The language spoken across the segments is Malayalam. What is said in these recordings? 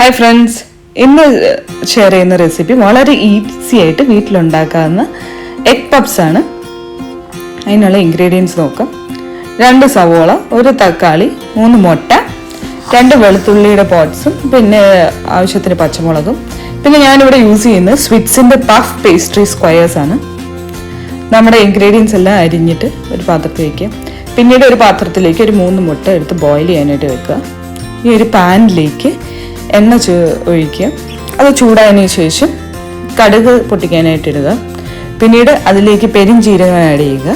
ഹായ് ഫ്രണ്ട്സ്, ഇന്ന് ഷെയർ ചെയ്യുന്ന റെസിപ്പി വളരെ ഈസി ആയിട്ട് വീട്ടിലുണ്ടാക്കാവുന്ന എഗ് പപ്സ് ആണ്. അതിനുള്ള ഇൻഗ്രീഡിയൻസ് നോക്കാം. 2 സവോള, 1 തക്കാളി, 3 മുട്ട, 2 വെളുത്തുള്ളിയുടെ പോട്ട്സും പിന്നെ ആവശ്യത്തിന് പച്ചമുളകും. പിന്നെ ഞാനിവിടെ യൂസ് ചെയ്യുന്നത് സ്വിറ്റ്സിൻ്റെ പഫ് പേസ്ട്രി സ്ക്വയേഴ്സ് ആണ്. നമ്മുടെ ഇൻഗ്രീഡിയൻസ് എല്ലാം അരിഞ്ഞിട്ട് ഒരു പാത്രത്തിൽ വയ്ക്കുക. പിന്നീട് ഒരു പാത്രത്തിലേക്ക് ഒരു 3 മുട്ട എടുത്ത് ബോയിൽ ചെയ്യാനായിട്ട് വെക്കുക. ഈ ഒരു പാനിലേക്ക് എണ്ണ ഒഴിക്കുക. അത് ചൂടായതിനു ശേഷം കടുക് പൊട്ടിക്കാനായിട്ട് ഇടുക. പിന്നീട് അതിലേക്ക് പെരുംജീരകം ആഡ് ചെയ്യുക.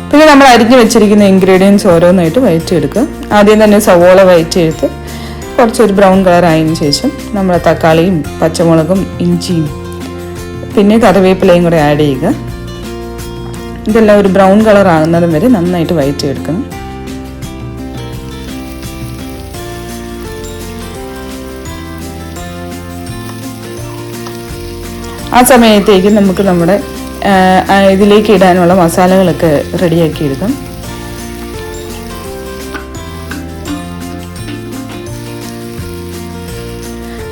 പിന്നെ നമ്മൾ അരിഞ്ഞു വെച്ചിരിക്കുന്ന ഇൻഗ്രീഡിയൻസ് ഓരോന്നായിട്ട് വഴറ്റിയെടുക്കുക. ആദ്യം തന്നെ സവോള വഴറ്റിയെടുത്ത് കുറച്ചൊരു ബ്രൗൺ കളർ ആയതിനു ശേഷം നമ്മൾ തക്കാളിയും പച്ചമുളകും ഇഞ്ചിയും പിന്നെ കറിവേപ്പിലയും കൂടെ ആഡ് ചെയ്യുക. ഇതെല്ലാം ഒരു ബ്രൗൺ കളർ ആകുന്നതും വരെ നന്നായിട്ട് വഴറ്റിയെടുക്കണം. ആ സമയത്തേക്ക് നമുക്ക് നമ്മുടെ ഇതിലേക്ക് ഇടാനുള്ള മസാലകളൊക്കെ റെഡിയാക്കി എടുക്കാം.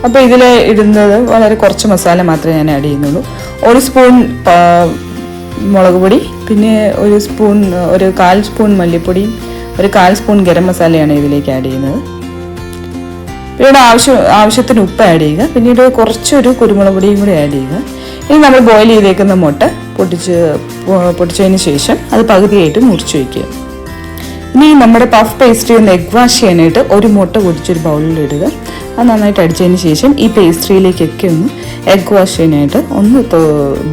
അപ്പോൾ ഇതിൽ ഇടുന്നത് വളരെ കുറച്ച് മസാല മാത്രമേ ഞാൻ ആഡ് ചെയ്യുന്നുള്ളൂ. 1 സ്പൂൺ മുളക് പൊടി, പിന്നെ 1/4 സ്പൂൺ മല്ലിപ്പൊടിയും 1/4 സ്പൂൺ ഗരം മസാലയാണ് ഇതിലേക്ക് ആഡ് ചെയ്യുന്നത്. പിന്നീട് ആവശ്യത്തിന് ഉപ്പ് ആഡ് ചെയ്യുക. പിന്നീട് കുറച്ചൊരു കുരുമുളക് പൊടിയും കൂടി ആഡ് ചെയ്യുക. ഇനി നമ്മൾ ബോയിൽ ചെയ്തേക്കുന്ന മുട്ട പൊട്ടിച്ചതിന് ശേഷം അത് പകുതിയായിട്ട് മുറിച്ച് വയ്ക്കുക. ഇനി നമ്മുടെ പഫ് പേസ്ട്രി ഒന്ന് എഗ് വാഷ് ചെയ്യാനായിട്ട് 1 മുട്ട പൊടിച്ചൊരു ബൗളിൽ ഇടുക. അത് നന്നായിട്ട് അടിച്ചതിന് ശേഷം ഈ പേസ്ട്രിയിലേക്കൊക്കെ ഒന്ന് എഗ് വാഷ് ചെയ്യാനായിട്ട് ഒന്ന്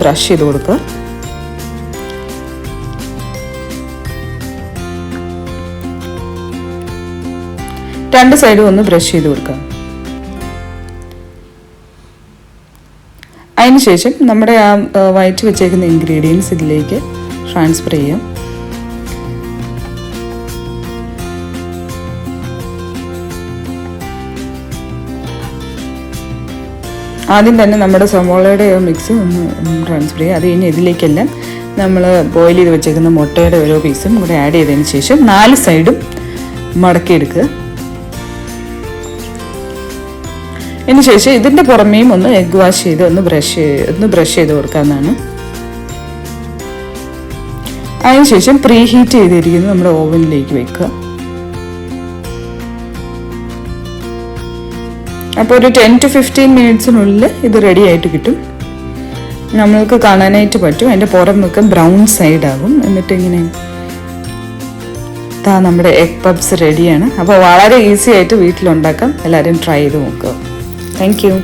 ബ്രഷ് ചെയ്ത് കൊടുക്കുക. രണ്ട് സൈഡും ഒന്ന് ബ്രഷ് ചെയ്ത് കൊടുക്കുക. അതിനുശേഷം നമ്മുടെ ആ വഴറ്റി വെച്ചേക്കുന്ന ഇൻഗ്രീഡിയൻസ് ഇതിലേക്ക് ട്രാൻസ്ഫർ ചെയ്യാം. ആദ്യം തന്നെ നമ്മുടെ സവോളയുടെ മിക്സ് ഒന്ന് ട്രാൻസ്ഫർ ചെയ്യുക. അത് കഴിഞ്ഞ് ഇതിലേക്കെല്ലാം നമ്മൾ ബോയിൽ ചെയ്ത് വെച്ചേക്കുന്ന മുട്ടയുടെ ഓരോ പീസും കൂടെ ആഡ് ചെയ്തതിന് ശേഷം 4 സൈഡും മടക്കിയെടുക്കുക. അതിനുശേഷം ഇതിൻ്റെ പുറമേയും ഒന്ന് എഗ് വാഷ് ചെയ്ത് ഒന്ന് ബ്രഷ് ചെയ്ത് കൊടുക്കാവുന്നതാണ്. അതിനുശേഷം പ്രീ ഹീറ്റ് ചെയ്തിരിക്കുന്നത് നമ്മുടെ ഓവനിലേക്ക് വെക്കുക. അപ്പോൾ ഒരു 10 to 15 മിനിറ്റ്സിനുള്ളിൽ ഇത് റെഡി ആയിട്ട് കിട്ടും. നമ്മൾക്ക് കാണാനായിട്ട് പറ്റും. അതിൻ്റെ പുറമൊക്കെ ബ്രൗൺ സൈഡ് ആകും. എന്നിട്ട് ഇങ്ങനെ നമ്മുടെ എഗ് പപ്സ് റെഡിയാണ്. അപ്പോൾ വളരെ ഈസി ആയിട്ട് വീട്ടിലുണ്ടാക്കാം. എല്ലാവരും ട്രൈ ചെയ്ത് നോക്കുക. Thank you.